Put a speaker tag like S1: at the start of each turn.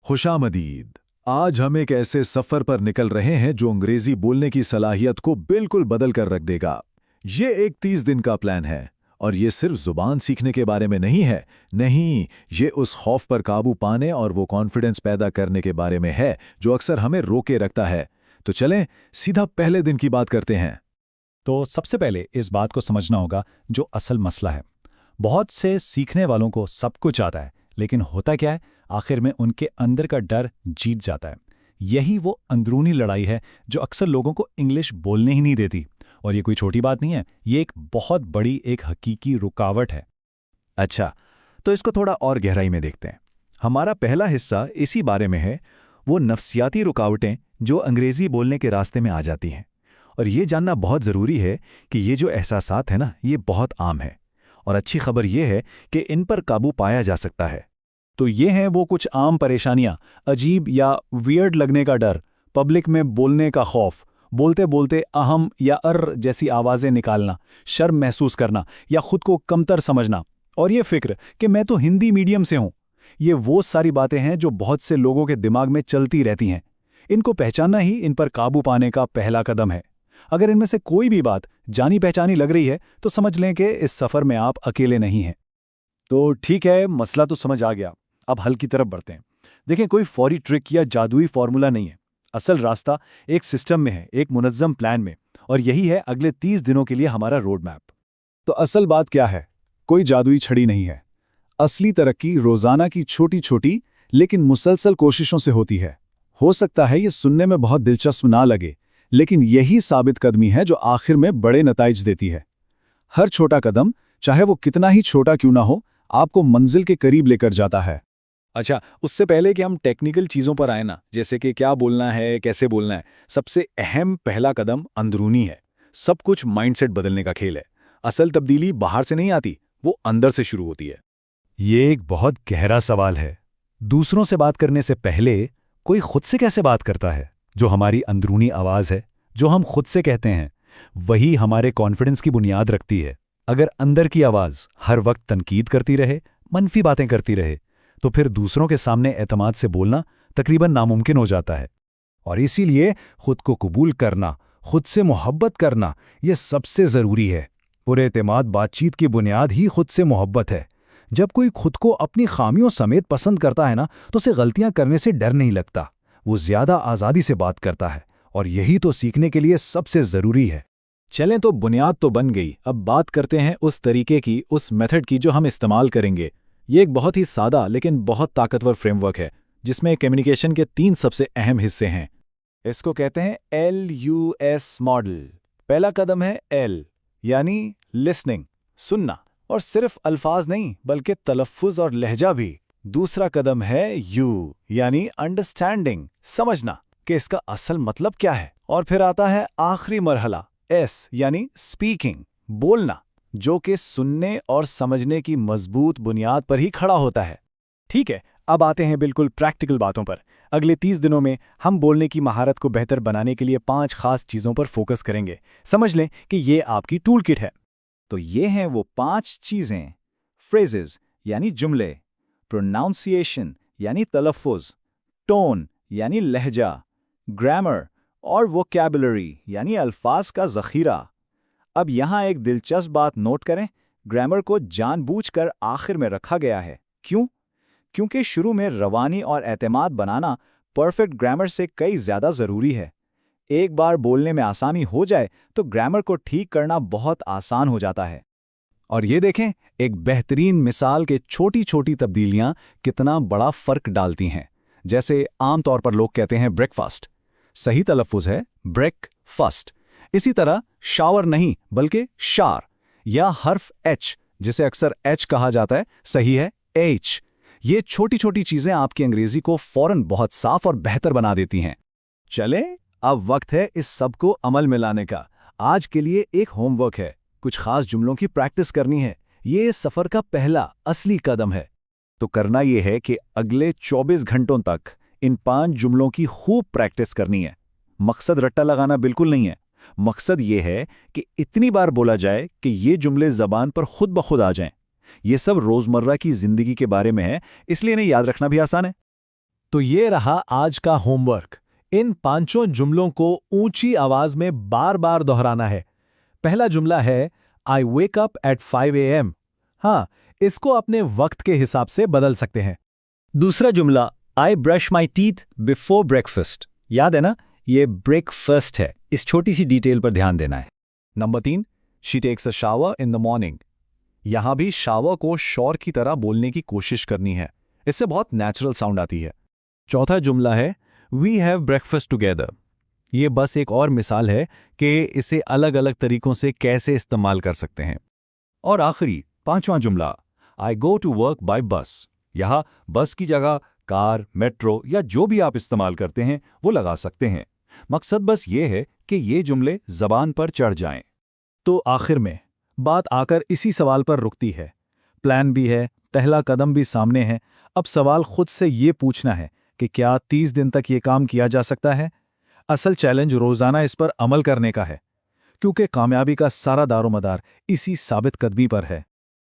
S1: खुशामदीद। आज हम एक ऐसे सफर पर निकल रहे हैं जो अंग्रेजी बोलने की सलाहियत को बिल्कुल बदल कर रख देगा। ये एक 30 दिन का प्लान है और ये सिर्फ जुबान सीखने के बारे में नहीं है। नहीं, ये उस खौफ पर काबू पाने और वो कॉन्फिडेंस पैदा करने के बारे में है जो अक्सर हमें रोके रखता है। तो चलें सीधा पहले दिन की बात करते हैं।
S2: तो सबसे पहले इस बात को समझना होगा जो असल मसला है। बहुत से सीखने वालों को सब कुछ आता है, लेकिन होता क्या है, आखिर में उनके अंदर का डर जीत जाता है। यही वो अंदरूनी लड़ाई है जो अक्सर लोगों को इंग्लिश बोलने ही नहीं देती। और ये कोई छोटी बात नहीं है, ये एक बहुत बड़ी एक हकीकी रुकावट है।
S3: अच्छा, तो इसको थोड़ा और गहराई में देखते हैं। हमारा पहला हिस्सा इसी बारे में है, वो नफ्सियाती रुकावटें जो अंग्रेजी बोलने के रास्ते में आ जाती हैं। और ये जानना बहुत ज़रूरी है कि ये जो एहसासात हैं ना, ये बहुत आम है। और अच्छी खबर ये है कि इन पर काबू पाया जा सकता है।
S2: तो ये हैं वो कुछ आम परेशानियां, अजीब या वियर्ड लगने का डर, पब्लिक में बोलने का खौफ, बोलते बोलते अहम या अर्र जैसी आवाज़ें निकालना, शर्म महसूस करना या खुद को कमतर समझना, और ये फिक्र कि मैं तो हिंदी मीडियम से हूं। ये वो सारी बातें हैं जो बहुत से लोगों के दिमाग में चलती रहती हैं। इनको पहचानना ही इन पर काबू पाने का पहला कदम है। अगर इनमें से कोई भी बात जानी पहचानी लग रही है तो समझ लें कि इस सफ़र में आप अकेले नहीं हैं।
S3: तो ठीक है, मसला तो समझ आ गया। अब हल की तरफ बढ़ते हैं। देखें, कोई फौरी ट्रिक या जादुई फॉर्मूला नहीं है। असल रास्ता एक सिस्टम में है, एक मुनज़्ज़म प्लान में, और यही है अगले 30 दिनों के लिए हमारा रोड मैप।
S4: तो असल बात क्या है? कोई जादुई छड़ी नहीं है। असली तरक्की रोजाना की छोटी छोटी लेकिन मुसलसल कोशिशों से होती है। हो सकता है ये सुनने में बहुत दिलचस्प ना लगे, लेकिन यही साबित कदमी है जो आखिर में बड़े नताइज देती है। हर छोटा कदम, चाहे वो कितना ही छोटा क्यों ना हो, आपको मंजिल के करीब लेकर जाता है।
S3: अच्छा, उससे पहले कि हम टेक्निकल चीज़ों पर आए ना, जैसे कि क्या बोलना है, कैसे बोलना है, सबसे अहम पहला कदम अंदरूनी है। सब कुछ माइंडसेट बदलने का खेल है। असल तब्दीली बाहर से नहीं आती, वो अंदर से शुरू होती है।
S2: ये एक बहुत गहरा सवाल है। दूसरों से बात करने से पहले कोई खुद से कैसे बात करता है? जो हमारी अंदरूनी आवाज़ है, जो हम खुद से कहते हैं, वही हमारे कॉन्फिडेंस की बुनियाद रखती है। अगर अंदर की आवाज़ हर वक्त तनकीद करती रहे, मनफी बातें करती रहे, तो फिर दूसरों के सामने एतमाद से बोलना तकरीबन नामुमकिन हो जाता है।
S5: और इसीलिए खुद को कबूल करना, खुद से मोहब्बत करना, यह सबसे ज़रूरी है। पुरएतमाद बातचीत की बुनियाद ही खुद से मोहब्बत है। जब कोई खुद को अपनी खामियों समेत पसंद करता है ना, तो उसे गलतियां करने से डर नहीं लगता। वो ज़्यादा आज़ादी से बात करता है, और यही तो सीखने के लिए सबसे ज़रूरी है।
S2: चलें, तो बुनियाद तो बन गई। अब बात करते हैं उस तरीके की, उस मेथड की जो हम इस्तेमाल करेंगे। ये एक बहुत ही सादा लेकिन बहुत ताकतवर फ्रेमवर्क है, जिसमें कम्युनिकेशन के 3 सबसे अहम हिस्से हैं।
S3: इसको कहते हैं LUS मॉडल। पहला कदम है L, यानी लिसनिंग, सुनना, और सिर्फ अल्फाज नहीं बल्कि तलफ़्फ़ुज़ और लहजा भी। दूसरा कदम है U, यानी अंडरस्टैंडिंग, समझना कि इसका असल मतलब क्या है। और फिर आता है आखिरी मरहला S, यानी स्पीकिंग, बोलना, जो कि सुनने और समझने की मजबूत बुनियाद पर ही खड़ा होता है।
S2: ठीक है, अब आते हैं बिल्कुल प्रैक्टिकल बातों पर। अगले 30 दिनों में हम बोलने की महारत को बेहतर बनाने के लिए 5 खास चीज़ों पर फोकस करेंगे। समझ लें कि ये आपकी टूल किट है।
S3: तो ये हैं वो 5 चीज़ें: फ्रेजेस यानी जुमले, प्रोनाउंसिएशन यानी तलफ़्फ़ुज़, टोन यानी लहजा, ग्रामर और वोकैबुलरी यानी अल्फाज का ज़ख़ीरा। अब यहाँ एक दिलचस्प बात नोट करें, ग्रामर को जानबूझकर आखिर में रखा गया है। क्यों? क्योंकि शुरू में रवानी और एतमाद बनाना परफेक्ट ग्रामर से कई ज़्यादा ज़रूरी है। एक बार बोलने में आसानी हो जाए तो ग्रामर को ठीक करना बहुत आसान हो जाता है।
S4: और ये देखें, एक बेहतरीन मिसाल के छोटी छोटी तब्दीलियां कितना बड़ा फ़र्क डालती हैं। जैसे आमतौर पर लोग कहते हैं ब्रेकफास्ट, सही तलफ़्फ़ुज़ है ब्रेक-फस्ट। इसी तरह शावर नहीं बल्कि शार, या हर्फ H, जिसे अक्सर H कहा जाता है, सही है H। ये छोटी छोटी चीज़ें आपकी अंग्रेज़ी को फ़ौरन बहुत साफ और बेहतर बना देती हैं।
S3: चलें, अब वक्त है इस सब को अमल में लाने का। आज के लिए एक होमवर्क है, कुछ खास जुमलों की प्रैक्टिस करनी है। ये इस सफ़र का पहला असली कदम है। तो करना ये है कि अगले 24 घंटों तक इन 5 जुमलों की खूब प्रैक्टिस करनी है। मकसद रट्टा लगाना बिल्कुल नहीं है। मकसद ये है कि इतनी बार बोला जाए कि ये जुमले ज़बान पर खुद ब खुद आ जाएं। ये सब रोज़मर्रा की ज़िंदगी के बारे में है, इसलिए इन्हें याद रखना भी आसान है।
S2: तो ये रहा आज का होमवर्क। इन 5 जुमलों को ऊंची आवाज में बार बार दोहराना है। पहला जुमला है आई वेक अप एट 5 AM। हाँ, इसको अपने वक्त के हिसाब से बदल सकते हैं।
S3: दूसरा जुमला I brush my teeth before breakfast. याद है ना, ये ब्रेकफास्ट है। इस छोटी सी डिटेल पर ध्यान देना है।
S4: नंबर 3, she takes a shower in the morning. यहां भी शावर को शोर की तरह बोलने की कोशिश करनी है, इससे बहुत नेचुरल साउंड आती है। चौथा जुमला है वी हैव ब्रेकफास्ट टुगेदर। ये बस एक और मिसाल है कि इसे अलग अलग तरीकों से कैसे इस्तेमाल कर सकते हैं।
S5: और आखिरी 5वां जुमला आई गो टू वर्क बाय बस। यहाँ बस की जगह कार, मेट्रो या जो भी आप इस्तेमाल करते हैं वो लगा सकते हैं। मकसद बस ये है कि ये जुमले जबान पर चढ़ जाएं।
S2: तो आखिर में बात आकर इसी सवाल पर रुकती है। प्लान भी है, पहला कदम भी सामने है। अब सवाल खुद से ये पूछना है कि क्या 30 दिन तक ये काम किया जा सकता है? असल चैलेंज रोजाना इस पर अमल करने का है, क्योंकि कामयाबी का सारा दारोमदार इसी साबित कदमी पर है।